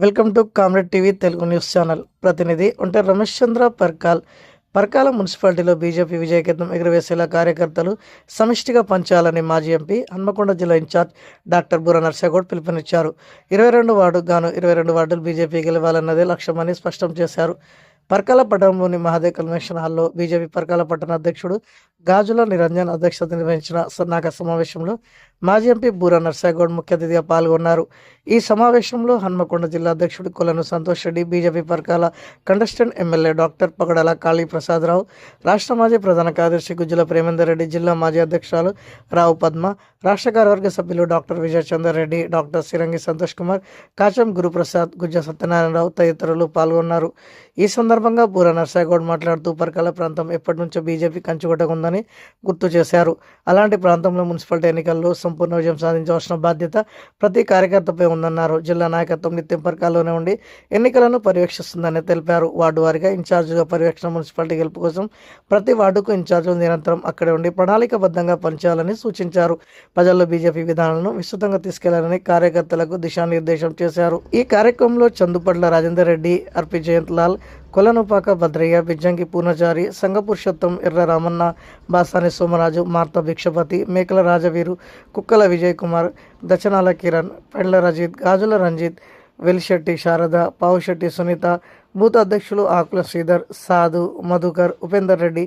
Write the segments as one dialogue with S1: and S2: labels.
S1: Welcome to comrade TV Telugu news channel. ప్రతినిధి ఉంటే రమేష్ చంద్ర పర్కాల మున్సిపాలిటీలో బీజేపీ విజయకేతనం ఎగురవేసేలా కార్యకర్తలు సమిష్టిగా పనిచేయాలని మాజీ ఎంపీ హన్మకొండ జిల్లా ఇన్ఛార్జ్ డాక్టర్ బుర్రా నర్సాగౌడ్ పిలుపునిచ్చారు. 22 వార్డుకు గాను 22 వార్డులు బీజేపీ గెలవాలన్నదే లక్ష్యమని స్పష్టం చేశారు. పర్కాల పట్టణంలోని మహాదేవ్ కన్వెన్షన్ హాల్లో బీజేపీ పర్కాల పట్టణ అధ్యక్షుడు గాజుల నిరంజన్ అధ్యక్షత నిర్వహించిన సన్నాహక సమావేశంలో మాజీ ఎంపీ బుర్రా నర్సాగౌడ్ ముఖ్య అతిథిగా పాల్గొన్నారు. ఈ సమావేశంలో హన్మకొండ జిల్లా అధ్యక్షుడు Kolanu Santosh Reddy, BJP Parkal contestant MLA doctor Pagadala Kali Prasadarao, రాష్ట్ర మాజీ ప్రధాన కార్యదర్శి గుజ్జుల ప్రేమేందర్ రెడ్డి, జిల్లా మాజీ అధ్యక్షురాలు రావు పద్మ, రాష్ట్ర కార్యవర్గ సభ్యులు డాక్టర్ విజయచందర్ రెడ్డి, డాక్టర్ సిరంగి సంతోష్ కుమార్, కాచం గురుప్రసాద్, గుజ్జ సత్యనారాయణరావు తదితరులు పాల్గొన్నారు. ఈ సందర్భంగా బుర్రా నర్సాగౌడ్ మాట్లాడుతూ పర్కాల ప్రాంతం ఎప్పటి నుంచో బీజేపీ కంచుకొట్టకుందని గుర్తు చేశారు. అలాంటి ప్రాంతంలో మున్సిపాలిటీ ఎన్నికల్లో సంపూర్ణ విజయం సాధించవలసిన బాధ్యత ప్రతి కార్యకర్తపై ఉందన్నారు. జిల్లా నాయకత్వం నిత్యం పర్కాల్లోనే ఉండి ఎన్నికలను పర్యవేక్షిస్తుందని తెలిపారు. వార్డు వారీగా ఇన్ఛార్జిగా పర్యవేక్షణ, మున్సిపాలిటీ గెలుపు కోసం ప్రతి వార్డుకు ఇన్ఛార్జీలు నిరంతరం అక్కడే ఉండి ప్రణాళికబద్ధంగా పనిచేయాలని సూచించారు. ప్రజల్లో బీజేపీ విధానాలను విస్తృతంగా తీసుకెళ్లాలని కార్యకర్తలకు దిశానిర్దేశం చేశారు. ఈ కార్యక్రమంలో చందుపట్ల రాజేందర్ రెడ్డి, ఆర్పి జయంత్ లాల్, కొలనుపాక భద్రయ్య, బిజ్జంకి పూర్ణచారి, సంఘ పురుషోత్తం, ఎర్ర రామన్న, బాసాని సోమరాజు, మార్త భిక్షపతి, మేకల రాజవీరు, కుక్కల విజయ్ కుమార్, దచనాల కిరణ్, పెండ్ల రజిత్, గాజుల రంజిత్, వెలిశెట్టి శారద, పావుశెట్టి సునీత, బూత్ అధ్యక్షులు ఆకుల శ్రీధర్, సాధు, మధుకర్, ఉపేందర్ రెడ్డి,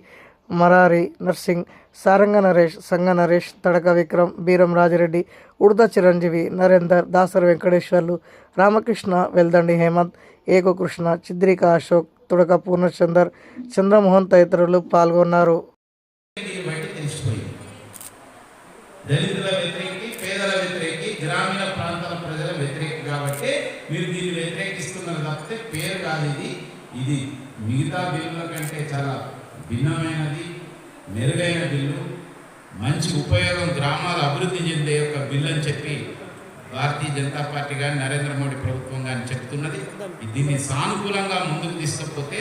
S1: మరారి నర్సింగ్, సారంగ నరేష్, సంగ నరేష్, తడక విక్రమ్, బీరం రాజిరెడ్డి, ఉడత చిరంజీవి, నరేందర్, దాసరి వెంకటేశ్వర్లు, రామకృష్ణ, వెల్దండి హేమంత్, ఏకకృష్ణ, చిద్రిక అశోక్, తుడక పూర్ణచందర్, చంద్రమోహన్ తదితరులు పాల్గొన్నారు.
S2: దళితుల వ్యతిరేకి, పేదల వ్యతిరేకి, గ్రామీణ ప్రాంతాల ప్రజల వ్యతిరేకి కాబట్టి మీరు దీన్ని వ్యతిరేకిస్తున్నారు తప్పితే పేరు కాదు. ఇది మిగతా బిల్లుల కంటే చాలా భిన్నమైనది, మెరుగైన బిల్లు, మంచి ఉపయోగం, గ్రామాల అభివృద్ధి చెందే యొక్క బిల్లు అని చెప్పి భారతీయ జనతా పార్టీ కానీ నరేంద్ర మోడీ ప్రభుత్వం కానీ చెప్తున్నది. దీన్ని సానుకూలంగా ముందుకు తీసుకపోతే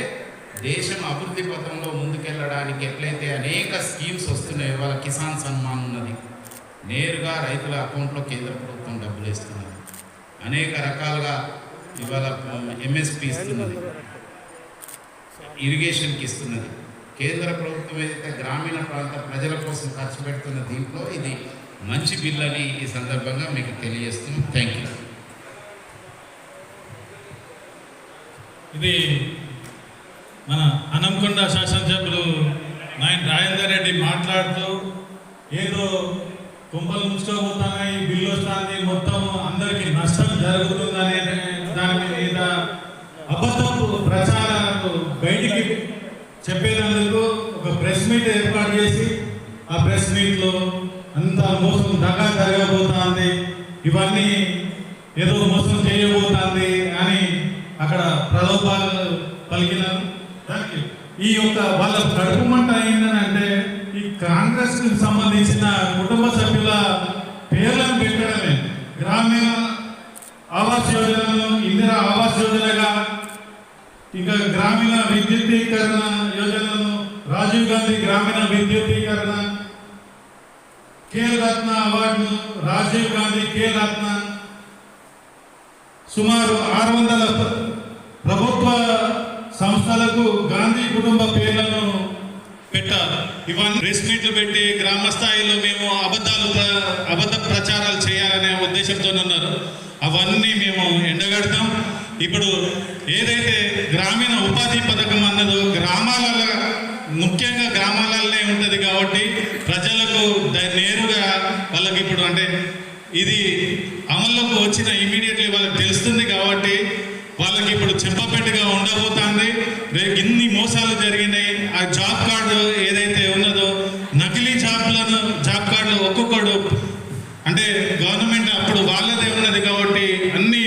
S2: దేశం అభివృద్ధి పథంలో ముందుకెళ్ళడానికి ఎట్లయితే అనేక స్కీమ్స్ వస్తున్నాయి. ఇవాళ కిసాన్ సన్మాన్ ఉన్నది, నేరుగా రైతుల అకౌంట్లో కేంద్ర ప్రభుత్వం డబ్బులు ఇస్తున్నది. అనేక రకాలుగా ఇవాళ ఎంఎస్పి ఇస్తున్నది, ఇరిగేషన్కి ఇస్తున్నది. కేంద్ర ప్రభుత్వం ఏదైతే గ్రామీణ ప్రాంత ప్రజల కోసం ఖర్చు పెడుతున్న దీంట్లో ఇది మంచి బిల్ అని ఈ సందర్భంగా మీకు తెలియజేస్తున్నాం. Thank you.
S3: ఇది మన హన్మకొండ శాసనసభ్యులు రాజేందర్ రెడ్డి మాట్లాడుతూ ఏదో కుంపలు ముచ్చుకోబోతున్నాయి, ఈ బిల్లు వస్తుంది, మొత్తం అందరికీ నష్టం జరుగుతుందనే దాని మీద అబద్ధపు ప్రచారాలు బయటికి చెప్పేందుకు ఒక ప్రెస్ మీట్ ఏర్పాటు చేసి ఆ ప్రెస్ మీట్లో అంత మోసం దగా జరగబోతుంది, ఇవన్నీ ఏదో మోసం చేయబోతుంది అని అక్కడ ప్రలోభాలు పలికినారు. దానికి ఈ యొక్క వాళ్ళ కడుపు మంట ఏంటంటే ఈ కాంగ్రెస్ కి సంబంధించిన కుటుంబ సభ్యుల పేర్లను పెట్టడమే. గ్రామీణ ఆవాస్ యోజనను ఇందిరా ఆవాస్ యోజనగా, ఇంకా గ్రామీణ విద్యుద్దీకరణ యోజనను రాజీవ్ గాంధీ గ్రామీణ విద్యుద్దీకరణ, ఖేల్ రత్న అవార్డును రాజీవ్ గాంధీ ఖేల్ రత్న, సుమారు 600 ప్రభుత్వ సంస్థలకు గాంధీ కుటుంబ పేర్లను పెట్టారు. ఇవన్నీ ప్రెస్ మీట్లు పెట్టి గ్రామ స్థాయిలో మేము అబద్ధ ప్రచారాలు చేయాలనే ఉద్దేశంతో ఉన్నారు. అవన్నీ మేము ఎండగడతాం. ఇప్పుడు ఏదైతే గ్రామీణ ఉపాధి పథకం అన్నదో గ్రామాలలో, ముఖ్యంగా గ్రామాలలోనే ఉంటుంది కాబట్టి ప్రజలకు నేరుగా వాళ్ళకి ఇప్పుడు అంటే ఇది అమల్లోకి వచ్చిన ఇమీడియట్లీ వాళ్ళకి తెలుస్తుంది కాబట్టి వాళ్ళకి ఇప్పుడు చెప్పపెట్టుగా ఉండబోతుంది. ఇన్ని మోసాలు జరిగినాయి. ఆ జాబ్ కార్డు ఏదైతే ఉన్నదో నకిలీ జాబ్ కార్డులు ఒక్కొక్కడు అంటే గవర్నమెంట్ అప్పుడు వాళ్ళదే ఉన్నది కాబట్టి అన్ని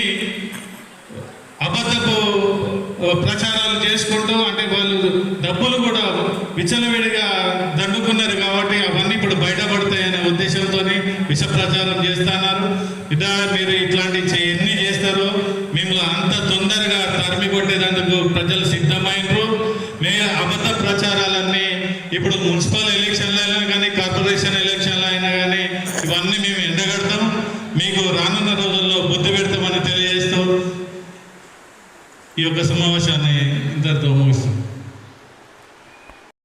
S3: అబద్ధపు ప్రచారాలు చేసుకుంటూ అంటే వాళ్ళు డబ్బులు కూడా విచ్చలవిడిగా దండుకున్నారు కాబట్టి అవన్నీ ఇప్పుడు బయటపడతాయనే ఉద్దేశంతో విష ప్రచారం చేస్తున్నారు. మీరు ఇట్లాంటి ఎన్ని చేస్తారో మేము అంత తొందరగా తరిమి కొట్టేందుకు ప్రజలు సిద్ధమైనరు. అబద్ధ ప్రచారాలన్నీ ఇప్పుడు మున్సిపల్ ఎలక్షన్లు అయినా కానీ, కార్పొరేషన్ ఎలక్షన్లు అయినా కానీ ఇవన్నీ మేము ఎండగడతాం. మీకు రానున్న రోజుల్లో బుద్ధి పెడతామని తెలియజేస్తూ ఈ యొక్క సమావేశాన్ని ఇంతటితో ముగిస్తాం.